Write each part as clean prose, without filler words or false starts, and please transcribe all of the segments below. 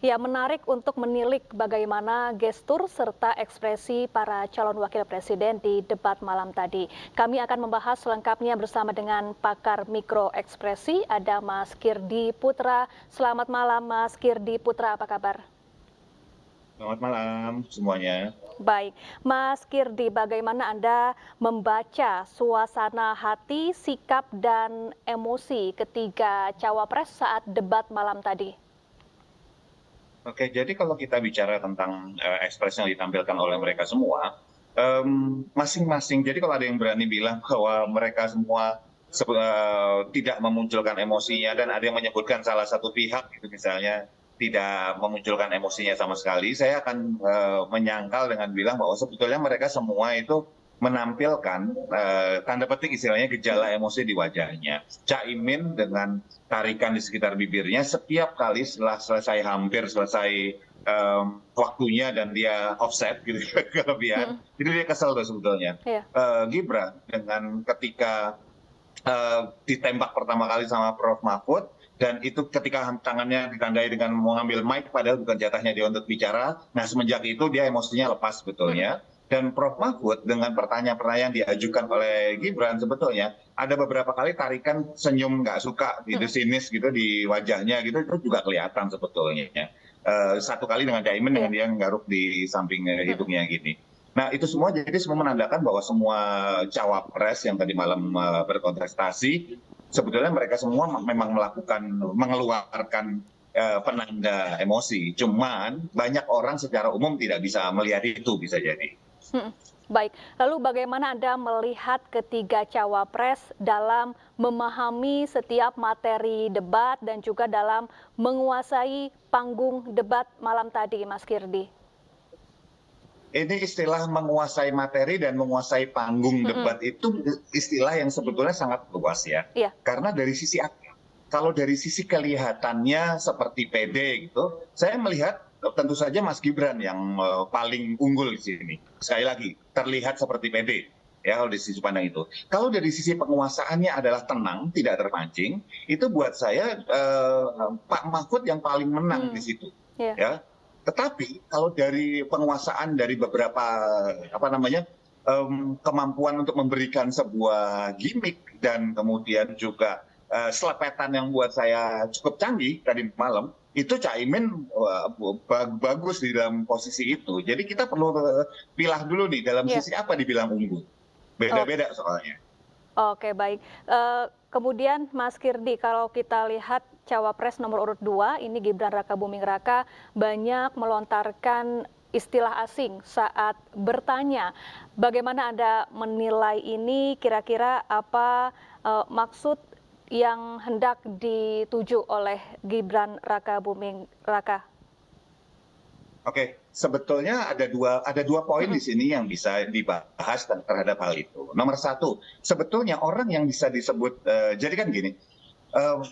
Ya, menarik untuk menilik bagaimana gestur serta ekspresi para calon wakil presiden di debat malam tadi. Kami akan membahas selengkapnya bersama dengan pakar mikroekspresi, ada Mas Kirdi Putra. Selamat malam, Mas Kirdi Putra, apa kabar? Selamat malam semuanya. Baik, Mas Kirdi, bagaimana Anda membaca suasana hati, sikap, dan emosi ketiga cawapres saat debat malam tadi? Oke, jadi kalau kita bicara tentang ekspresi yang ditampilkan oleh mereka semua, masing-masing. Jadi kalau ada yang berani bilang bahwa mereka semua tidak memunculkan emosinya, dan ada yang menyebutkan salah satu pihak, gitu misalnya, tidak memunculkan emosinya sama sekali, saya akan menyangkal dengan bilang bahwa sebetulnya mereka semua itu menampilkan tanda petik istilahnya gejala emosi di wajahnya. Caimin dengan tarikan di sekitar bibirnya setiap kali setelah hampir selesai waktunya dan dia offset gitu kelebihan, itu dia kesel tuh sebetulnya. Iya. Gibran dengan ketika ditembak pertama kali sama Prof Mahfud, dan itu ketika tangannya ditandai dengan mengambil mic padahal bukan jatahnya dia untuk bicara. Nah, semenjak itu dia emosinya lepas sebetulnya. Dan Prof Mahfud dengan pertanyaan-pertanyaan diajukan oleh Gibran, sebetulnya ada beberapa kali tarikan senyum nggak suka gitu, sinis gitu di wajahnya gitu, itu juga kelihatan sebetulnya. Satu kali dengan Caimin dengan dia nggaruk di samping hidungnya gini. Nah, itu semua jadi semua menandakan bahwa semua cawapres yang tadi malam berkontestasi, sebetulnya mereka semua memang mengeluarkan penanda emosi. Cuman banyak orang secara umum tidak bisa melihat itu, bisa jadi. Baik, lalu bagaimana Anda melihat ketiga cawapres dalam memahami setiap materi debat dan juga dalam menguasai panggung debat malam tadi, Mas Kirdi? Ini istilah menguasai materi dan menguasai panggung debat itu istilah yang sebetulnya sangat luas ya. Iya. Karena dari sisi kalau dari sisi kelihatannya seperti pede gitu, saya melihat tentu saja Mas Gibran yang paling unggul di sini. Sekali lagi, terlihat seperti pede ya kalau dari sisi pandang itu. Kalau dari sisi penguasaannya adalah tenang, tidak terpancing, itu buat saya Pak Mahfud yang paling menang di situ. Iya. Ya. Tetapi kalau dari penguasaan dari beberapa kemampuan untuk memberikan sebuah gimmick dan kemudian juga selepetan yang buat saya cukup canggih tadi malam, itu Caimin bagus di dalam posisi itu. Jadi kita perlu pilah dulu nih dalam sisi apa dibilang unggul. Beda-beda soalnya. Oke, baik. Kemudian Mas Kirdi, kalau kita lihat cawapres nomor urut 2, ini Gibran Rakabuming Raka, banyak melontarkan istilah asing saat bertanya. Bagaimana Anda menilai ini, kira-kira apa maksud yang hendak dituju oleh Gibran Rakabuming Raka? Oke, sebetulnya ada dua poin di sini yang bisa dibahas terhadap hal itu. Nomor satu, sebetulnya orang yang bisa disebut, jadi kan gini,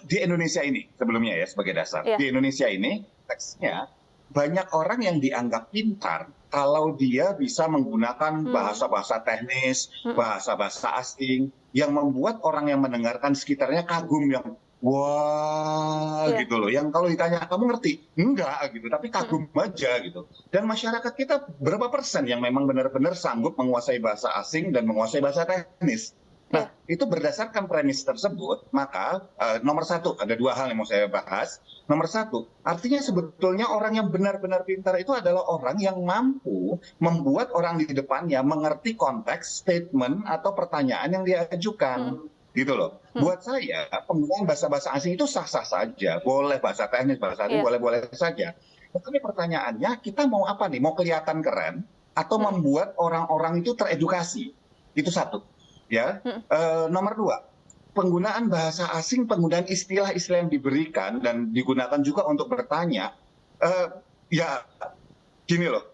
di Indonesia ini sebelumnya ya sebagai dasar, di Indonesia ini teksnya banyak orang yang dianggap pintar kalau dia bisa menggunakan bahasa-bahasa teknis, bahasa-bahasa asing, yang membuat orang yang mendengarkan sekitarnya kagum, yang wah gitu loh. Yang kalau ditanya kamu ngerti? Enggak gitu, tapi kagum aja gitu. Dan masyarakat kita berapa persen yang memang benar-benar sanggup menguasai bahasa asing dan menguasai bahasa teknis? Nah, itu berdasarkan premis tersebut, maka nomor satu, ada dua hal yang mau saya bahas. Nomor satu, artinya sebetulnya orang yang benar-benar pintar itu adalah orang yang mampu membuat orang di depannya mengerti konteks, statement, atau pertanyaan yang dia ajukan. Gitu loh. Buat saya, penggunaan bahasa-bahasa asing itu sah-sah saja. Boleh bahasa teknis, bahasa asing, boleh-boleh saja. Tapi pertanyaannya, kita mau apa nih? Mau kelihatan keren atau membuat orang-orang itu teredukasi? Itu satu. Ya, nomor dua, penggunaan bahasa asing, penggunaan istilah-istilah yang diberikan dan digunakan juga untuk bertanya, ya gini loh,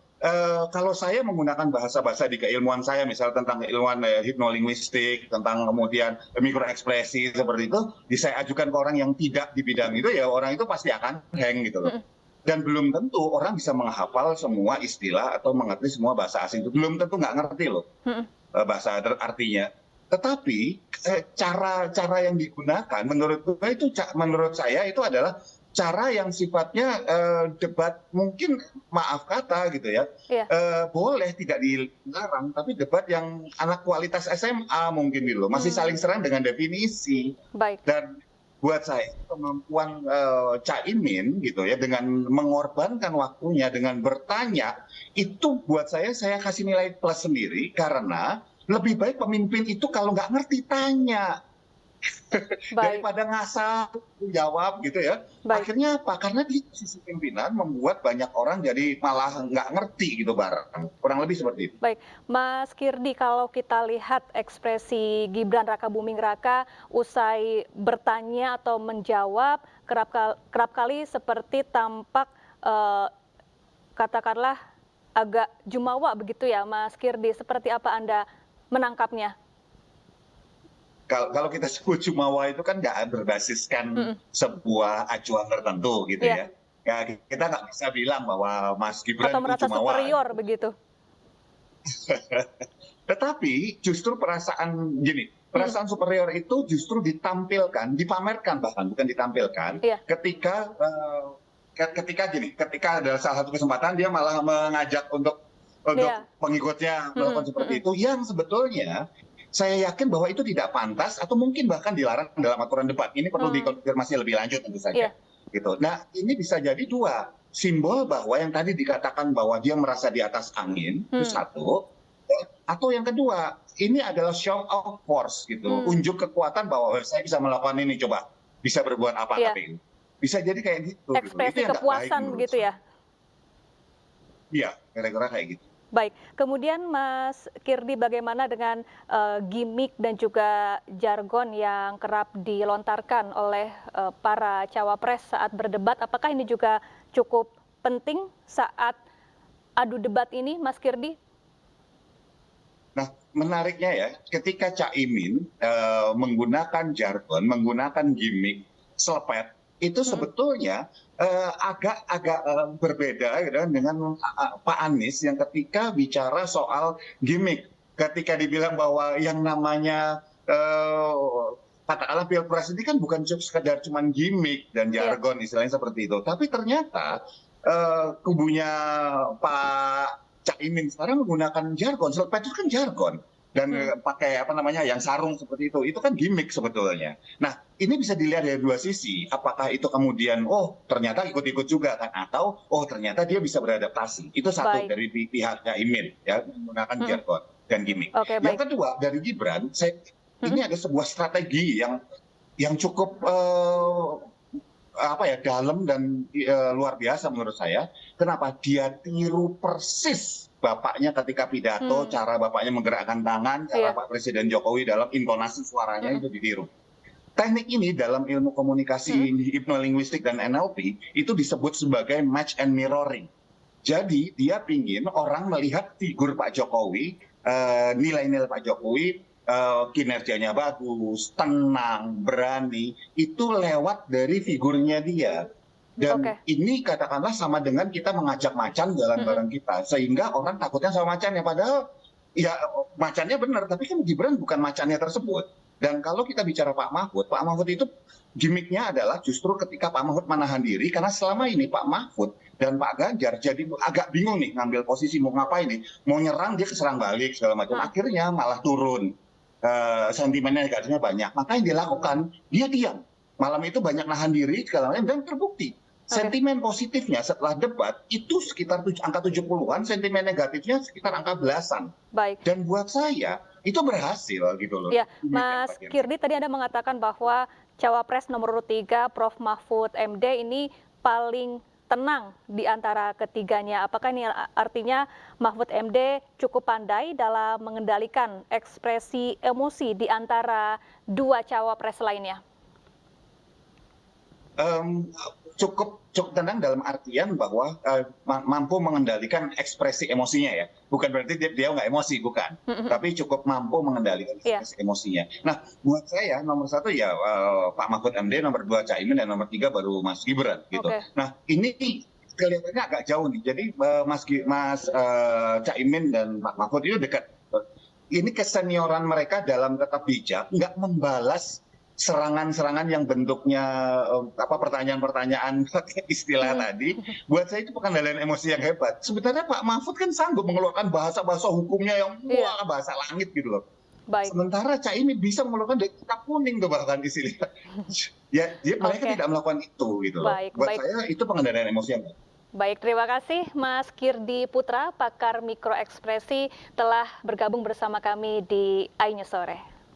kalau saya menggunakan bahasa-bahasa di keilmuan saya, misalnya tentang ilmuwan hipnolinguistik, tentang kemudian mikroekspresi seperti itu, saya ajukan ke orang yang tidak di bidang itu, ya orang itu pasti akan hang gitu loh. Dan belum tentu orang bisa menghafal semua istilah atau mengerti semua bahasa asing itu, belum tentu nggak ngerti loh bahasa artinya. Tetapi cara yang digunakan menurut saya itu adalah cara yang sifatnya debat mungkin maaf kata gitu ya, Iya, boleh tidak dilarang, tapi debat yang anak kualitas SMA mungkin gitu loh, masih saling serang dengan definisi. baik, Dan buat saya kemampuan Caimin gitu ya dengan mengorbankan waktunya dengan bertanya itu buat saya kasih nilai plus sendiri karena lebih baik pemimpin itu kalau nggak ngerti tanya baik, daripada ngasal jawab gitu ya. baik. Akhirnya apa? Karena di sisi pimpinan membuat banyak orang jadi malah nggak ngerti gitu bareng. Kurang lebih seperti itu. Baik, Mas Kirdi, kalau kita lihat ekspresi Gibran Rakabuming Raka usai bertanya atau menjawab, kerap kali seperti tampak katakanlah agak jumawa begitu ya, Mas Kirdi. Seperti apa Anda menangkapnya? Kalau kita sebut jumawa itu kan nggak berbasiskan sebuah acuan tertentu gitu Iya, ya. Ya kita nggak bisa bilang bahwa Mas Gibran atau itu merasa jumawa. superior begitu? Tetapi justru perasaan superior itu justru ditampilkan, dipamerkan bahkan bukan ditampilkan, Iya, ketika ada salah satu kesempatan dia malah mengajak untuk iya, pengikutnya melakukan seperti itu, yang sebetulnya saya yakin bahwa itu tidak pantas atau mungkin bahkan dilarang dalam aturan debat. Ini perlu dikonfirmasi lebih lanjut tentu iya, saja. Gitu. Nah, ini bisa jadi dua. Simbol bahwa yang tadi dikatakan bahwa dia merasa di atas angin, itu satu. Atau yang kedua, ini adalah show of force gitu. Unjuk kekuatan bahwa saya bisa melakukan ini, coba. Bisa berbuat apa iya. KPU. Bisa jadi kayak gitu. Ekspresi Itu yang nggak baik kepuasan menurut begitu saya. ya? Iya, kira-kira kayak gitu. Baik, kemudian Mas Kirdi bagaimana dengan gimmick dan juga jargon yang kerap dilontarkan oleh para cawapres saat berdebat? Apakah ini juga cukup penting saat adu debat ini, Mas Kirdi? Nah, menariknya ya, ketika Caimin menggunakan jargon, menggunakan gimmick, selepet, itu sebetulnya agak berbeda gitu, dengan Pak Anies yang ketika bicara soal gimmick. Ketika dibilang bahwa yang namanya katakanlah Pilpres ini kan bukan sekedar cuman gimmick dan jargon istilahnya seperti itu. Tapi ternyata kubunya Pak Caimin sekarang menggunakan jargon, selepet itu kan jargon. Dan pakai apa namanya yang sarung seperti itu kan gimmick sebetulnya. Nah, ini bisa dilihat dari dua sisi. Apakah itu kemudian ternyata ikut-ikut juga kan, atau ternyata dia bisa beradaptasi. Itu satu Baik. dari pihak Caimin ya menggunakan jargon dan gimmick. Oke, Yang baik. kedua dari Gibran, ini ada sebuah strategi yang cukup dalam dan luar biasa menurut saya. Kenapa? Dia tiru persis bapaknya ketika pidato, cara bapaknya menggerakkan tangan, cara Pak Presiden Jokowi dalam intonasi suaranya itu ditiru. Teknik ini dalam ilmu komunikasi hipnolinguistik dan NLP itu disebut sebagai match and mirroring. Jadi dia pingin orang melihat figur Pak Jokowi, nilai-nilai Pak Jokowi, kinerjanya bagus, tenang, berani, itu lewat dari figurnya dia. Dan ini katakanlah sama dengan kita mengajak macan jalan bareng kita. Sehingga orang takutnya sama macannya. Padahal ya macannya benar, tapi kan Gibran bukan macannya tersebut. Dan kalau kita bicara Pak Mahfud itu gimmicknya adalah justru ketika Pak Mahfud menahan diri. Karena selama ini Pak Mahfud dan Pak Ganjar jadi agak bingung nih ngambil posisi mau ngapain nih. Mau nyerang dia keserang balik segala macam. Akhirnya malah turun. Sentimennya negatifnya banyak. Maka yang dilakukan, dia diam. Malam itu banyak nahan diri segala macam dan terbukti. Sentimen positifnya setelah debat itu sekitar angka 70-an, sentimen negatifnya sekitar angka belasan. Baik. Dan buat saya itu berhasil gitu loh. Ya, Mas Kirdi tadi Anda mengatakan bahwa Cawapres nomor urut 3 Prof Mahfud MD ini paling tenang di antara ketiganya. Apakah ini artinya Mahfud MD cukup pandai dalam mengendalikan ekspresi emosi di antara dua cawapres lainnya? Cukup tenang dalam artian bahwa mampu mengendalikan ekspresi emosinya ya. Bukan berarti dia nggak emosi, bukan. Tapi cukup mampu mengendalikan ekspresi emosinya. Nah, buat saya nomor satu ya Pak Mahfud MD, nomor 2 Caimin, dan nomor 3 baru Mas Gibran gitu. Nah, ini kelihatannya agak jauh nih. Jadi Mas Caimin dan Pak Mahfud itu dekat. Ini kesenioran mereka dalam tetap bijak, nggak membalas serangan-serangan yang bentuknya pertanyaan-pertanyaan pakai istilah tadi, buat saya itu pengendalian emosi yang hebat. Sebenarnya Pak Mahfud kan sanggup mengeluarkan bahasa-bahasa hukumnya yang Iya, wah bahasa langit gitu loh. baik, Sementara Caimin bisa mengeluarkan dari kitab kuning tuh bahkan istilah. Ya, mereka oke, tidak melakukan itu gitu loh. baik, Buat baik. saya itu pengendalian emosi yang baik. Baik, terima kasih Mas Kirdi Putra, pakar mikroekspresi telah bergabung bersama kami di iNews Sore.